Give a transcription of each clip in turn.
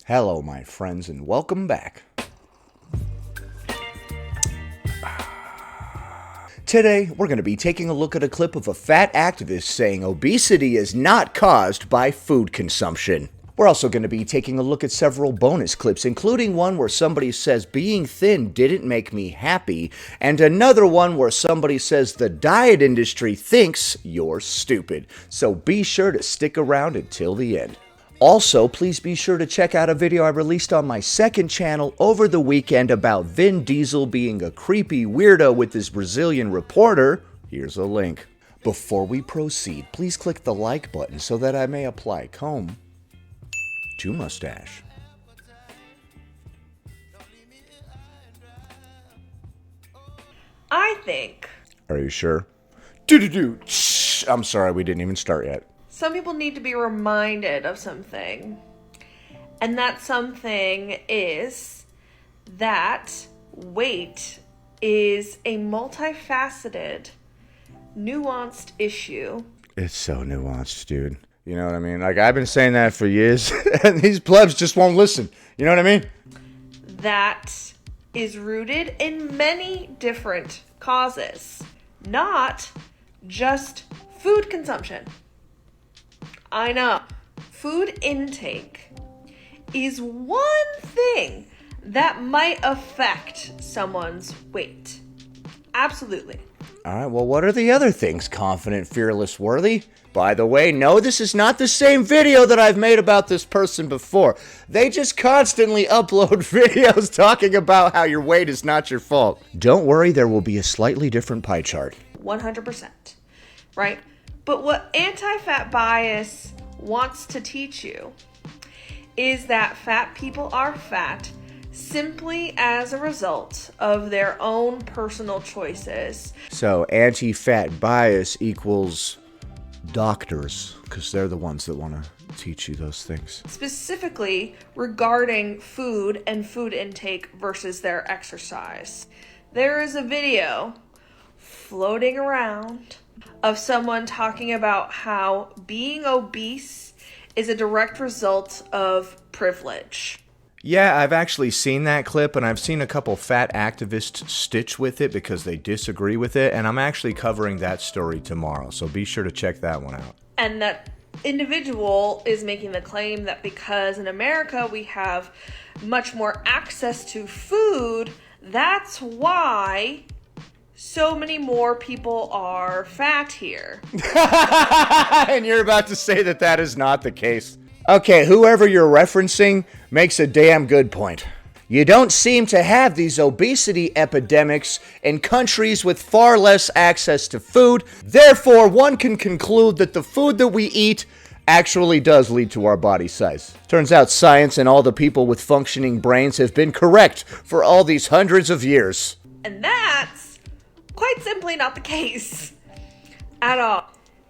Hello, my friends, and welcome back. Today, we're going to be taking a look at a clip of a fat activist saying obesity is not caused by food consumption. We're also going to be taking a look at several bonus clips, including one where somebody says being thin didn't make me happy, and another one where somebody says the diet industry thinks you're stupid. So be sure to stick around until the end. Also, please be sure to check out a video I released on my second channel over the weekend about Vin Diesel being a creepy weirdo with his Brazilian reporter. Here's a link. Before we proceed, please click the like button so that I may apply comb to mustache. I think. Are you sure? Do-do-do. Shh. I'm sorry, we didn't even start yet. Some people need to be reminded of something. And that something is that weight is a multifaceted, nuanced issue. It's so nuanced, dude. You know what I mean? Like, I've been saying that for years, and these plebs just won't listen. You know what I mean? That is rooted in many different causes, not just food consumption. I know. Food intake is one thing that might affect someone's weight. Absolutely. All right, well, what are the other things, confident, fearless, worthy? By the way, no, this is not the same video that I've made about this person before. They just constantly upload videos talking about how your weight is not your fault. Don't worry, there will be a slightly different pie chart. 100%. Right? But what anti-fat bias wants to teach you is that fat people are fat simply as a result of their own personal choices. So anti-fat bias equals doctors, because they're the ones that want to teach you those things. Specifically regarding food and food intake versus their exercise. There is a video floating around of someone talking about how being obese is a direct result of privilege. Yeah, I've actually seen that clip, and I've seen a couple fat activists stitch with it because they disagree with it, and I'm actually covering that story tomorrow, so be sure to check that one out. And that individual is making the claim that because in America we have much more access to food, that's why so many more people are fat here. And you're about to say that that is not the case. Okay, whoever you're referencing makes a damn good point. You don't seem to have these obesity epidemics in countries with far less access to food. Therefore, one can conclude that the food that we eat actually does lead to our body size. Turns out science and all the people with functioning brains have been correct for all these hundreds of years. And that's quite simply not the case at all.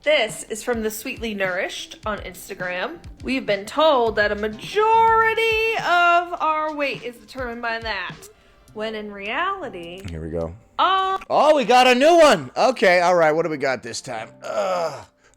This is from The Sweetly Nourished on Instagram. We've been told that a majority of our weight is determined by that, when in reality... Here we go. Oh, we got a new one! Okay, alright, what do we got this time?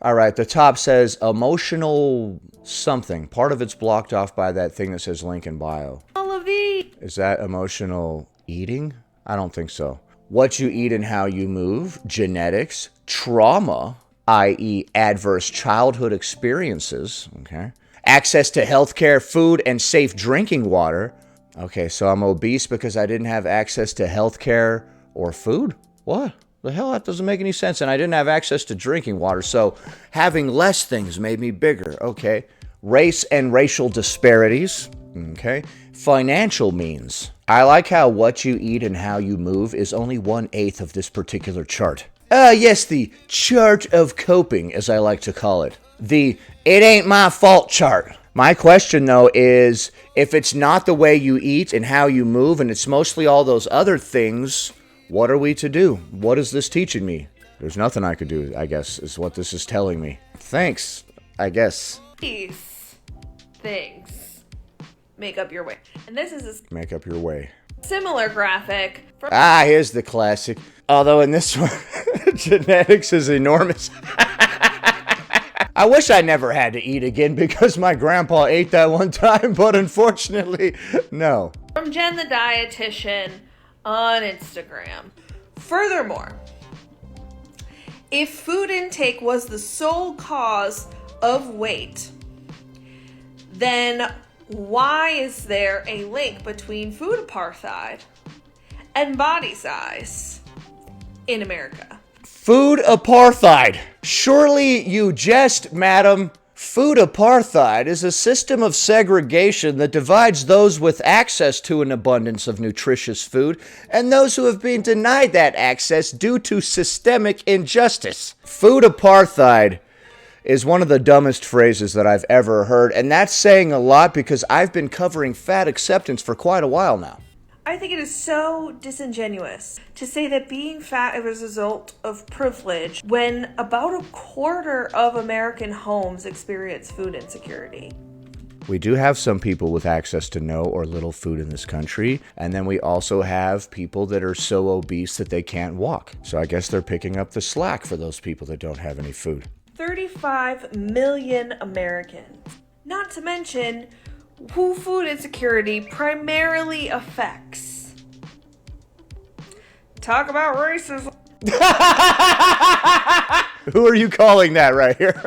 Alright, the top says emotional something. Part of it's blocked off by that thing that says link in bio. All of these. Is that emotional eating? I don't think so. What you eat and how you move, genetics, trauma, i.e. adverse childhood experiences, okay? Access to healthcare, food, and safe drinking water. Okay, so I'm obese because I didn't have access to healthcare or food? What? The hell, that doesn't make any sense. And I didn't have access to drinking water, so having less things made me bigger, okay? Race and racial disparities, okay? Financial means. I like how what you eat and how you move is only 1/8 of this particular chart. Yes, the chart of coping, as I like to call it. The it ain't my fault chart. My question, though, is if it's not the way you eat and how you move, and it's mostly all those other things, what are we to do? What is this teaching me? There's nothing I could do, I guess, is what this is telling me. Thanks, I guess. These things make up your weight. And this is a Make up your way. similar graphic from... Here's the classic. Although in this one, genetics is enormous. I wish I never had to eat again because my grandpa ate that one time, but unfortunately, no. From Jen the Dietitian on Instagram. Furthermore, if food intake was the sole cause of weight, then why is there a link between food apartheid and body size in America? Food apartheid. Surely you jest, madam. Food apartheid is a system of segregation that divides those with access to an abundance of nutritious food and those who have been denied that access due to systemic injustice. Food apartheid is one of the dumbest phrases that I've ever heard, and that's saying a lot because I've been covering fat acceptance for quite a while now. I think it is so disingenuous to say that being fat is a result of privilege when about a quarter of American homes experience food insecurity. We do have some people with access to no or little food in this country, and then we also have people that are so obese that they can't walk. So I guess they're picking up the slack for those people that don't have any food. 35 million Americans. Not to mention who food insecurity primarily affects. Talk about racism. Who are you calling that right here?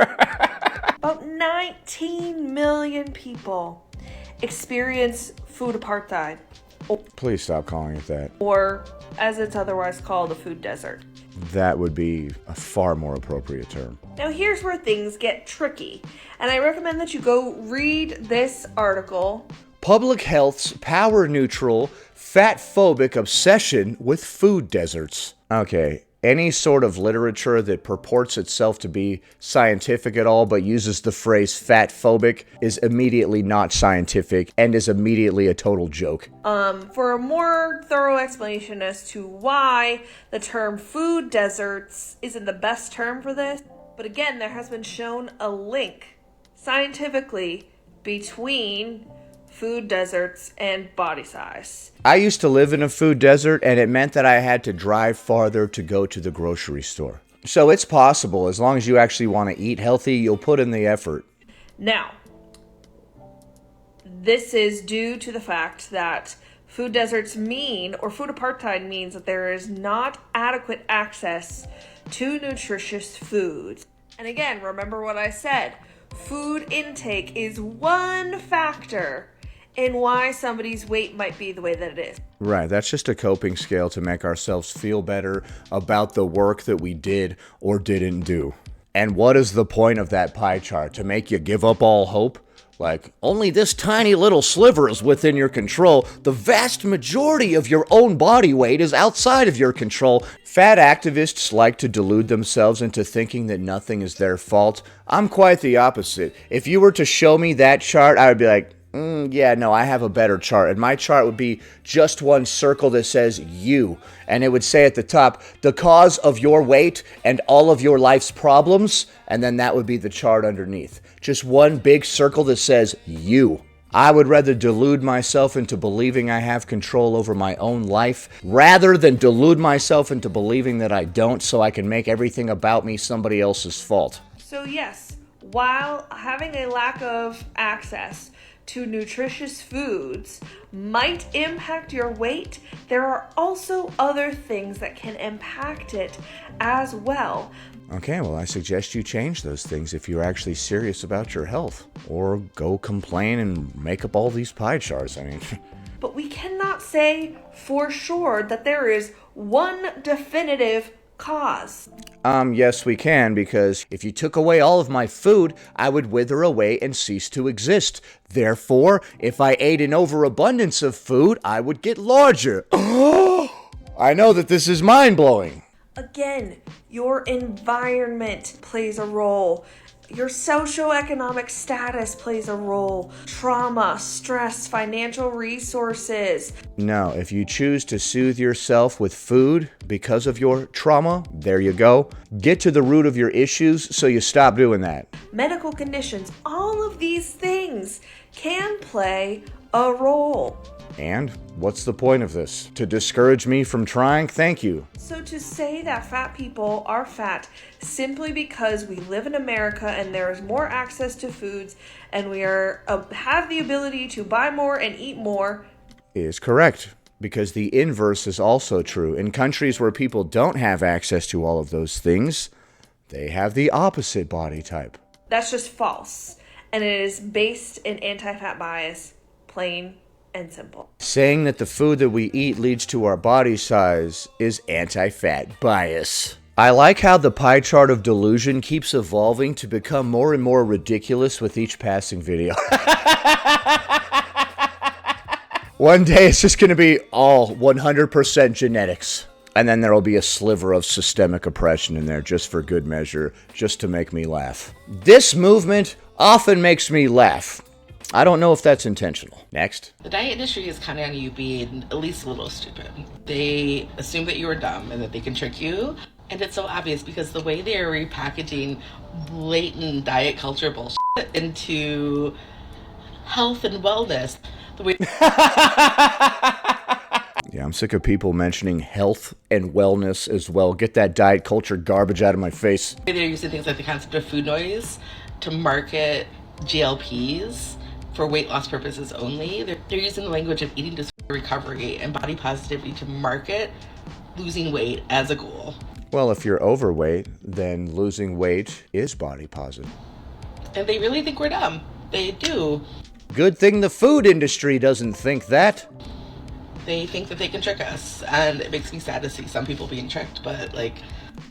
About 19 million people experience food apartheid. Please stop calling it that. Or, as it's otherwise called, a food desert. That would be a far more appropriate term. Now here's where things get tricky, and I recommend that you go read this article. Public Health's power-neutral, fat-phobic obsession with food deserts. Okay, any sort of literature that purports itself to be scientific at all but uses the phrase fat-phobic is immediately not scientific and is immediately a total joke. For a more thorough explanation as to why the term food deserts isn't the best term for this, but again, there has been shown a link scientifically between food deserts and body size. I used to live in a food desert, and it meant that I had to drive farther to go to the grocery store. So it's possible. As long as you actually want to eat healthy, you'll put in the effort. Now, this is due to the fact that food deserts mean, or food apartheid means, that there is not adequate access to nutritious foods. And again, remember what I said. Food intake is one factor in why somebody's weight might be the way that it is. Right, that's just a coping scale to make ourselves feel better about the work that we did or didn't do. And what is the point of that pie chart? To make you give up all hope? Like, only this tiny little sliver is within your control. The vast majority of your own body weight is outside of your control. Fat activists like to delude themselves into thinking that nothing is their fault. I'm quite the opposite. If you were to show me that chart, I would be like, yeah, no, I have a better chart. And my chart would be just one circle that says you. And it would say at the top, the cause of your weight and all of your life's problems. And then that would be the chart underneath. Just one big circle that says you. I would rather delude myself into believing I have control over my own life rather than delude myself into believing that I don't, so I can make everything about me somebody else's fault. So yes, while having a lack of access to nutritious foods might impact your weight, there are also other things that can impact it as well. Okay, well, I suggest you change those things if you're actually serious about your health. Or go complain and make up all these pie charts. I mean... But we cannot say for sure that there is one definitive cause. Yes, we can, because if you took away all of my food, I would wither away and cease to exist. Therefore, if I ate an overabundance of food, I would get larger. I know that this is mind-blowing. Again, your environment plays a role. Your socioeconomic status plays a role. Trauma, stress, financial resources. No, if you choose to soothe yourself with food because of your trauma, there you go. Get to the root of your issues so you stop doing that. Medical conditions, all of these things can play a role. And what's the point of this? To discourage me from trying? Thank you. So to say that fat people are fat simply because we live in America and there is more access to foods and we have the ability to buy more and eat more is correct. Because the inverse is also true. In countries where people don't have access to all of those things, they have the opposite body type. That's just false. And it is based in anti-fat bias, plain and simple. Saying that the food that we eat leads to our body size is anti-fat bias. I like how the pie chart of delusion keeps evolving to become more and more ridiculous with each passing video. One day it's just going to be all 100% genetics. And then there will be a sliver of systemic oppression in there just for good measure, just to make me laugh. This movement often makes me laugh. I don't know if that's intentional. Next. The diet industry is kind of on you being at least a little stupid. They assume that you are dumb and that they can trick you. And it's so obvious because the way they are repackaging blatant diet culture bullshit into health and wellness. Yeah, I'm sick of people mentioning health and wellness as well. Get that diet culture garbage out of my face. They're using things like the concept of food noise to market GLPs for weight loss purposes only. They're using the language of eating disorder recovery and body positivity to market losing weight as a goal. Well, if you're overweight, then losing weight is body positive. And they really think we're dumb. They do. Good thing the food industry doesn't think that. They think that they can trick us, and it makes me sad to see some people being tricked, but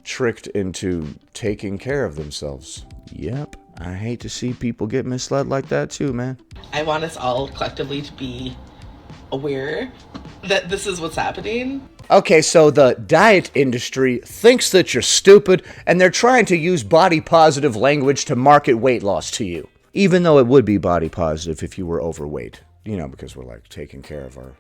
tricked into taking care of themselves. Yep, I hate to see people get misled like that too, man. I want us all collectively to be aware that this is what's happening. Okay, so the diet industry thinks that you're stupid, and they're trying to use body positive language to market weight loss to you. Even though it would be body positive if you were overweight. You know, because we're taking care of our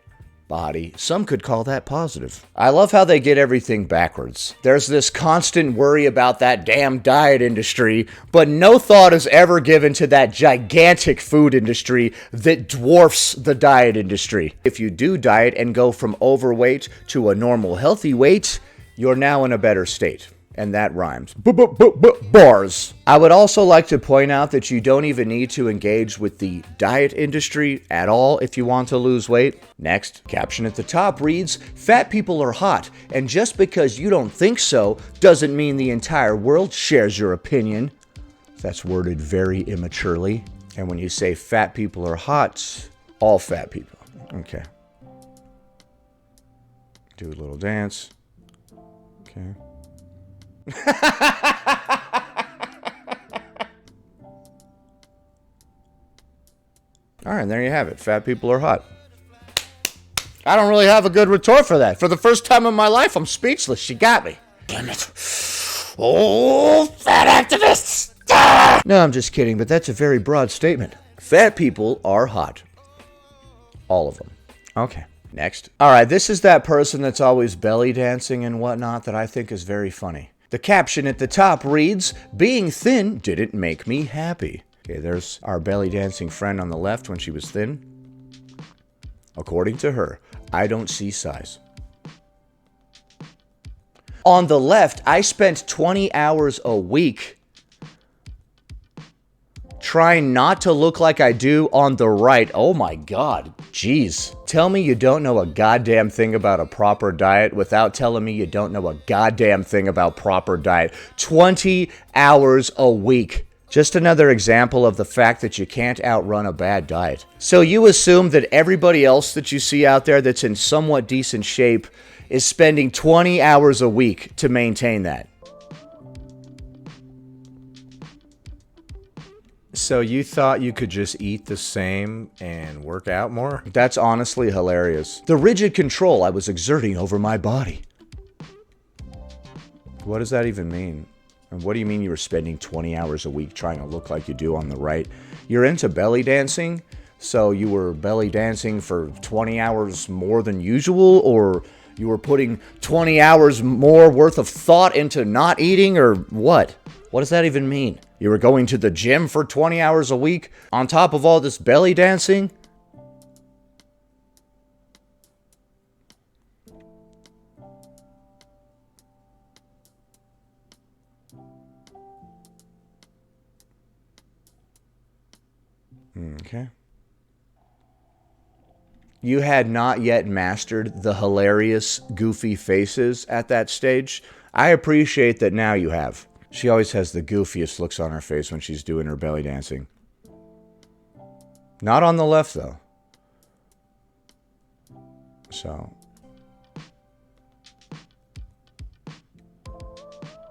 body. Some could call that positive. I love how they get everything backwards. There's this constant worry about that damn diet industry, but no thought is ever given to that gigantic food industry that dwarfs the diet industry. If you do diet and go from overweight to a normal healthy weight, you're now in a better state. And that rhymes. Bars. I would also like to point out that you don't even need to engage with the diet industry at all if you want to lose weight. Next, caption at the top reads, "Fat people are hot, and just because you don't think so doesn't mean the entire world shares your opinion." That's worded very immaturely. And when you say fat people are hot, all fat people. Okay. Do a little dance. Okay. All right, there you have it. Fat people are hot. I don't really have a good retort for that. For the first time in my life, I'm speechless. She got me. Damn it. Oh, fat activists. Ah! No, I'm just kidding, but that's a very broad statement. Fat people are hot. All of them. Okay. Next. All right, this is that person that's always belly dancing and whatnot that I think is very funny. The caption at the top reads, "Being thin didn't make me happy." Okay, there's our belly dancing friend on the left when she was thin. According to her, I don't see size. On the left, I spent 20 hours a week trying not to look like I do on the right. Oh my God, jeez. Tell me you don't know a goddamn thing about a proper diet without telling me you don't know a goddamn thing about proper diet. 20 hours a week. Just another example of the fact that you can't outrun a bad diet. So you assume that everybody else that you see out there that's in somewhat decent shape is spending 20 hours a week to maintain that. So you thought you could just eat the same and work out more? That's honestly hilarious. The rigid control I was exerting over my body. What does that even mean? And what do you mean you were spending 20 hours a week trying to look like you do on the right? You're into belly dancing? So you were belly dancing for 20 hours more than usual? Or you were putting 20 hours more worth of thought into not eating? Or what? What does that even mean? You were going to the gym for 20 hours a week on top of all this belly dancing? Okay. You had not yet mastered the hilarious, goofy faces at that stage. I appreciate that now you have. She always has the goofiest looks on her face when she's doing her belly dancing. Not on the left, though. So.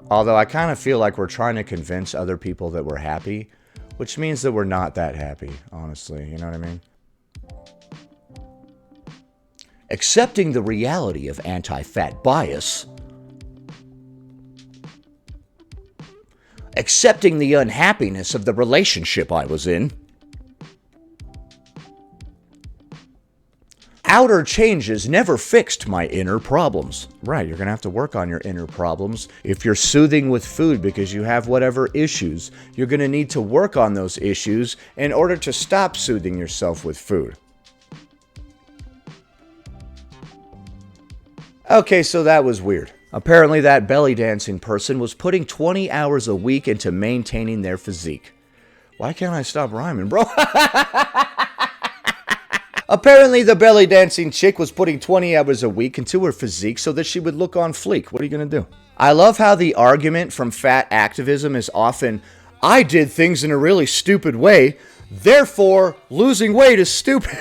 Although I kind of feel like we're trying to convince other people that we're happy, which means that we're not that happy, honestly. You know what I mean? Accepting the reality of anti-fat bias. Accepting the unhappiness of the relationship I was in. Outer changes never fixed my inner problems. Right, you're going to have to work on your inner problems. If you're soothing with food because you have whatever issues, you're going to need to work on those issues in order to stop soothing yourself with food. Okay, so that was weird. Apparently that belly dancing person was putting 20 hours a week into maintaining their physique. Why can't I stop rhyming, bro? Apparently the belly dancing chick was putting 20 hours a week into her physique so that she would look on fleek. What are you going to do? I love how the argument from fat activism is often, I did things in a really stupid way, therefore losing weight is stupid.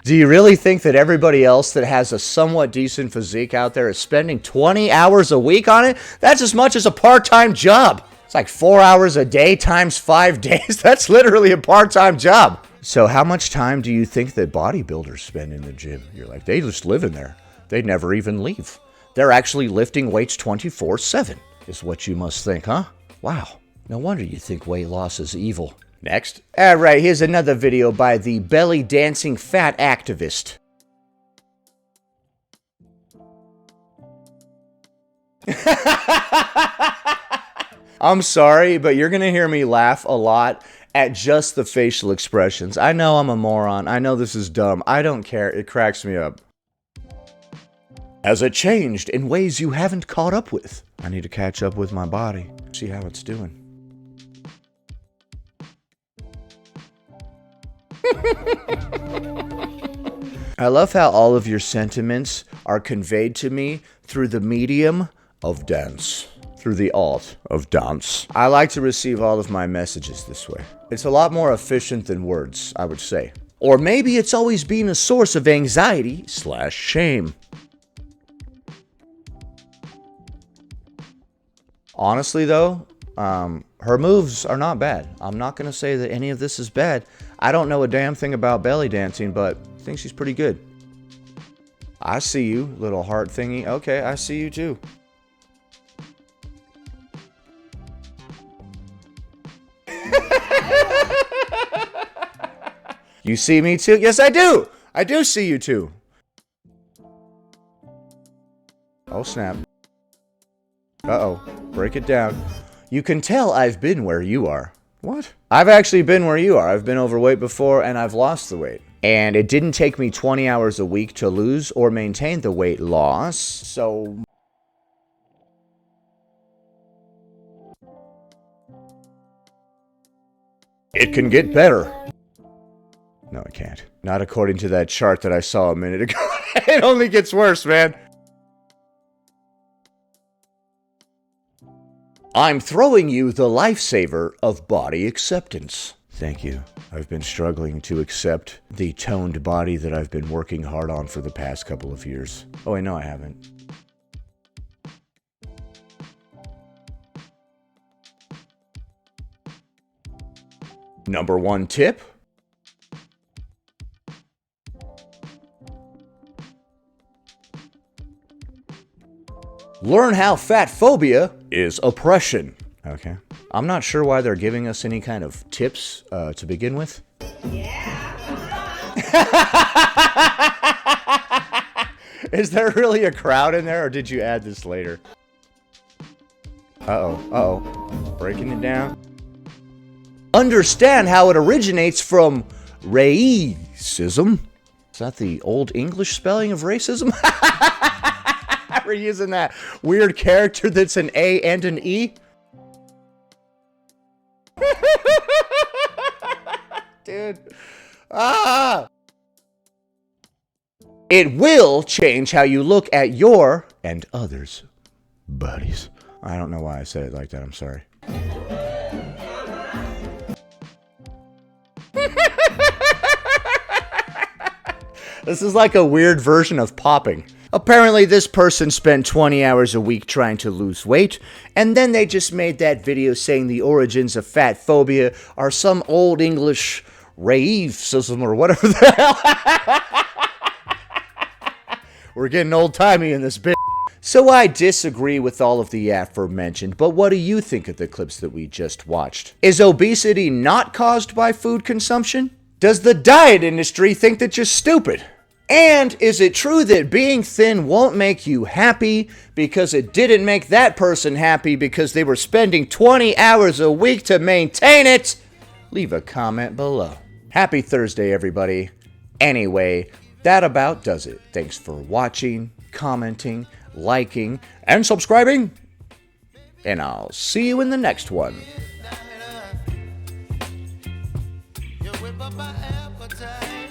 Do you really think that everybody else that has a somewhat decent physique out there is spending 20 hours a week on it? That's as much as a part-time job. It's like 4 hours a day times 5 days. That's literally a part-time job. So how much time do you think that bodybuilders spend in the gym? You're like, they just live in there. They never even leave. They're actually lifting weights 24/7, is what you must think, huh? Wow. No wonder you think weight loss is evil. Next. Alright, here's another video by the belly dancing fat activist. I'm sorry, but you're gonna hear me laugh a lot at just the facial expressions. I know I'm a moron. I know this is dumb. I don't care. It cracks me up. Has it changed in ways you haven't caught up with? I need to catch up with my body. See how it's doing. I love how all of your sentiments are conveyed to me through the medium of dance. Through the art of dance. I like to receive all of my messages this way. It's a lot more efficient than words, I would say. Or maybe it's always been a source of anxiety/shame. Honestly though, her moves are not bad. I'm not going to say that any of this is bad. I don't know a damn thing about belly dancing, but I think she's pretty good. I see you, little heart thingy. Okay, I see you too. You see me too? Yes, I do! I do see you too. Oh, snap. Uh-oh. Break it down. You can tell I've been where you are. What? I've actually been where you are. I've been overweight before and I've lost the weight. And it didn't take me 20 hours a week to lose or maintain the weight loss, so... It can get better. No, it can't. Not according to that chart that I saw a minute ago. It only gets worse, man. I'm throwing you the lifesaver of body acceptance. Thank you. I've been struggling to accept the toned body that I've been working hard on for the past couple of years. Oh, wait, no, I haven't. Number 1 tip. Learn how fat phobia is oppression. Okay. I'm not sure why they're giving us any kind of tips to begin with. Yeah. Is there really a crowd in there, or did you add this later? Uh-oh, uh-oh. Breaking it down. Understand how it originates from racism. Is that the old English spelling of racism? We're using that weird character that's an A and an E. Dude. Ah! It will change how you look at your and others' bodies. I don't know why I said it like that. I'm sorry. This is like a weird version of popping. Apparently, this person spent 20 hours a week trying to lose weight, and then they just made that video saying the origins of fat phobia are some old English racism or whatever the hell. We're getting old-timey in this bit. So I disagree with all of the aforementioned, but what do you think of the clips that we just watched? Is obesity not caused by food consumption? Does the diet industry think that you're stupid? And is it true that being thin won't make you happy because it didn't make that person happy because they were spending 20 hours a week to maintain it? Leave a comment below. Happy Thursday, everybody. Anyway, that about does it. Thanks for watching, commenting, liking, and subscribing. And I'll see you in the next one. You whip up my appetite.